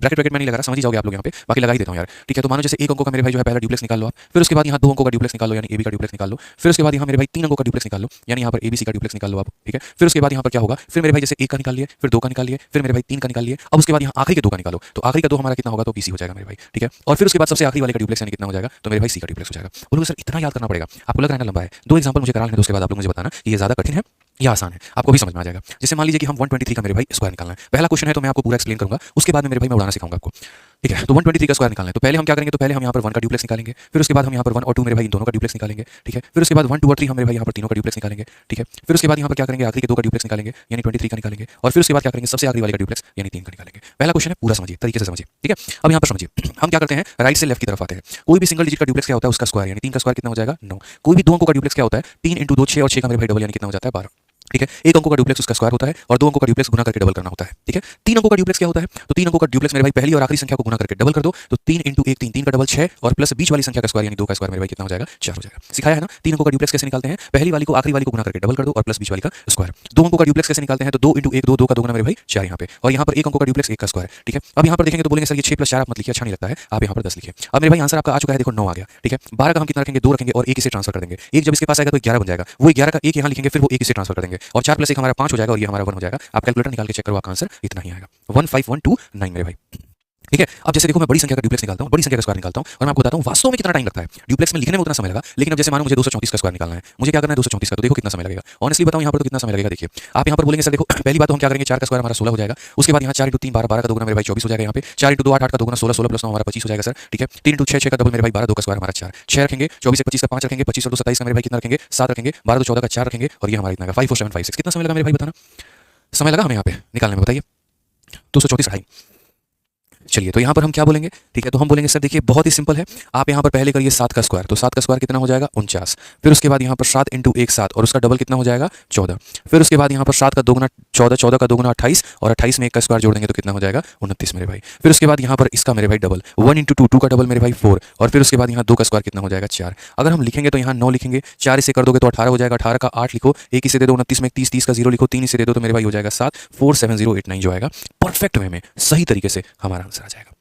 Bracket bracket मैं नहीं लगा रहा, समझ ही जाओगे आप लोग यहाँ पे, बाकी लगा ही देता हूँ यार, ठीक है। तो मानो जैसे एक अंकों का मेरे भाई जो है पहला ड्यूप्लेक्स निकाल लो आप, फिर उसके बाद यहाँ दो अंकों का ड्यूप्लेक्स निकाल लो, यानी AB का ड्यूप्लेक्स निकाल लो, फिर उसके बाद यहाँ मेरे भाई तीन अंकों का ड्यूप्लेक्स निकाल लो, यानी यहाँ पर ABC का ड्यूप्लेक्स निकाल लो आप, ठीक है। फिर उसके बाद यहाँ पर क्या होगा, फिर मेरे भाई जैसे एक का निकाल लिए, फिर दो का निकाल लिए, फिर मेरे भाई तीन का निकाल लिए, अब उसके बाद यहाँ आखिरी के दो का निकालो, तो आखिरी का दो हमारा कितना होगा, तो BC हो जाएगा मेरे भाई, ठीक है। और फिर उसके बाद सबसे आखिरी वाले का ड्यूप्लेक्स यानी कितना हो जाएगा, तो मेरे भाई C का ड्यूप्लेक्स हो जाएगा। बोलोगे सर इतना याद करना पड़ेगा, आपको लग रहा है ना लंबा है, दो एग्जांपल मुझे करा लेने दो, उसके बाद आप लोग मुझे बताना कि ये ज्यादा कठिन है या आसान है, आपको भी समझ में आ जाएगा। जैसे मान लीजिए कि हम 123 का मेरे भाई स्क्वायर निकालना है, पहला क्वेश्चन है तो मैं आपको पूरा एक्सप्लेन करूंगा, उसके बाद में मेरे भाई मैं उड़ाना सिखाऊंगा आपको, ठीक है। तो 123 का स्क्वायर निकालना है, तो पहले हम क्या करेंगे, तो पहले हम यहाँ पर 1 का ड्यूप्लेक्स निकालेंगे, फिर उसके बाद हम यहाँ पर 1 और 2 मेरे भाई इन दोनों का ड्यूप्लेक्स निकालेंगे, ठीक है। फिर उसके बाद 1 2 और 3 हम मेरे भाई यहाँ पर तीनों का ड्यूप्लेक्स निकालेंगे, ठीक है। फिर उसके बाद यहाँ पर क्या करेंगे, आखिरी के दो का ड्यूप्लेक्स निकालेंगे यानी 23 का निकालेंगे, और फिर उसके बाद क्या करेंगे, सबसे आखिरी वाले का ड्यूप्लेक्स यानी 3 का निकालेंगे। पहला क्वेश्चन है, पूरा समझिए, तरीके से समझिए, ठीक है। अब यहाँ पर समझिए हम क्या करते हैं, राइट से लेफ्ट की तरफ आते हैं। कोई भी सिंगल डिजिट का ड्यूप्लेक्स क्या होता है, उसका स्क्वायर यानी 3 का स्क्वायर कितना हो जाएगा 9। कोई भी दो अंकों का ड्यूप्लेक्स क्या होता है, 3 × 2 6, और 6 का मेरे भाई डबल यानी कितना हो जाता है 12, ठीक है। एक अंकों का ड्यूप्लेक्स उसका स्क्वायर होता है और दो अंकों का ड्यूप्लेक्स गुना करके डबल करना होता है, ठीक है। तीन अंकों का ड्यूप्लेक्स क्या होता है, तो तीन अंकों का ड्यूप्लेक्स मेरे भाई पहली और आखिरी संख्या को गुना करके डबल कर दो, तो 3 × 1 3, 3 का डबल 6, और प्लस बीच वाली संख्या का स्क्वायर यानी 2 का स्क्वायर मेरे भाई कितना हो जाएगा 4 हो जाएगा। सिखाया है ना, तीन अंकों का ड्यूप्लेक्स कैसे निकालते हैं, पहली वाली को आखिरी वाली को गुना करके डबल कर दो और प्लस बीच वाली का स्क्वायर। दो अंकों का ड्यूप्लेक्स कैसे निकालते हैं, तो 2 × 1 2, 2 का दोगुना मेरे भाई 4 यहाँ पे, और यहाँ पर एक अंकों का ड्यूप्लेक्स 1 का स्क्वायर, ठीक है। अब यहाँ पर देखेंगे तो बोलेंगे सर ये 6 + 4 आप मत लिखिए, अच्छा नहीं लगता है, आप यहाँ पर 10 लिखिए। अब मेरे भाई आंसर आपका आ चुका है, देखो 9 आ गया, ठीक है। 12 का हम कितना रखेंगे, 2 रखेंगे और 1 इसे ट्रांसफर कर देंगे, एक जब इसके पास आएगा तो 11 बन जाएगा, वो 11 का 1 यहाँ लिखेंगे, फिर वो 1 इसे ट्रांसफर कर देंगे, और 4 + 1 हमारा 5 हो जाएगा, और ये हमारा 1 हो जाएगा। आप कैलकुलेटर निकाल के चेक करो, आपका आंसर इतना ही आएगा, 15129 मेरे भाई, ठीक है। अब जैसे देखो मैं बड़ी संख्या का ड्यूप्लेक्स निकालता हूं, बड़ी संख्या का स्क्वायर निकालता हूं, और मैं आपको बताता हूं वास्तव में कितना टाइम लगता है। ड्यूप्लेक्स में लिखने में उतना समय लगा, लेकिन अब जैसे मानो मुझे 234 का स्क्वायर निकालना है, मुझे क्या करना है 234 का, तो देखो कितना समय लगेगा। ऑनेस्टली बताऊं यहाँ पर तो कितना समय लगेगा, देखिए आप यहाँ पर बोलेंगे सर देखो पहली बात तो हम क्या करेंगे, 4 का स्क्वायर हमारा 16 हो जाएगा, उसके बाद यहाँ 4 × 3 12, 12 का दोगुना मेरे भाई 24 हो जाएगा, यहाँ पे 4 × 2 8, 8 का दोगुना 16, 16 + 9 हमारा 25 हो जाएगा सर, ठीक है। 3 × 6 6 का डबल मेरे भाई 12, 2 का स्क्वायर हमारा 4, 6 रखेंगे, 24 से 25 का 5 रखेंगे, 25 और 2 27 का मेरे भाई कितना रखेंगे 7 रखेंगे, 12 2 14 का 4 रखेंगे, और ये हमारा इतना 54756। कितना समय लगा मेरे भाई बताना, समय लगा हमें यहाँ पे निकालने में, बताइए 234 ढाई। चलिए तो यहाँ पर हम क्या बोलेंगे, ठीक है। तो हम बोलेंगे सर देखिए बहुत ही सिंपल है, आप यहाँ पर पहले करिए 7 का स्क्वायर, तो 7 का स्क्वायर कितना हो जाएगा 49, फिर उसके बाद यहाँ पर 7 × 1 7, और उसका डबल कितना हो जाएगा 14, फिर उसके बाद यहाँ पर 7 का दोगुना 14, 14 का दोगुना 28, और 28 में 1 का स्क्वायर जोड़ देंगे तो कितना हो जाएगा 29 मेरे भाई। फिर उसके बाद यहाँ पर इसका मेरे भाई डबल 1 × 2, 2 का डबल मेरे भाई 4, और फिर उसके बाद यहाँ 2 का स्क्वायर कितना हो जाएगा 4। अगर हम लिखेंगे तो यहाँ 9 लिखेंगे, 4 इसे कर दोगे तो 18 हो जाएगा, 18 का 8 लिखो, 1 इसे दे दो 29 में 30, 30 का 0 लिखो, 3 इसे दे दो तो मेरे भाई हो जाएगा 7, 47089 जो आएगा परफेक्ट वे में सही तरीके से हमारा आंसर आ जाएगा।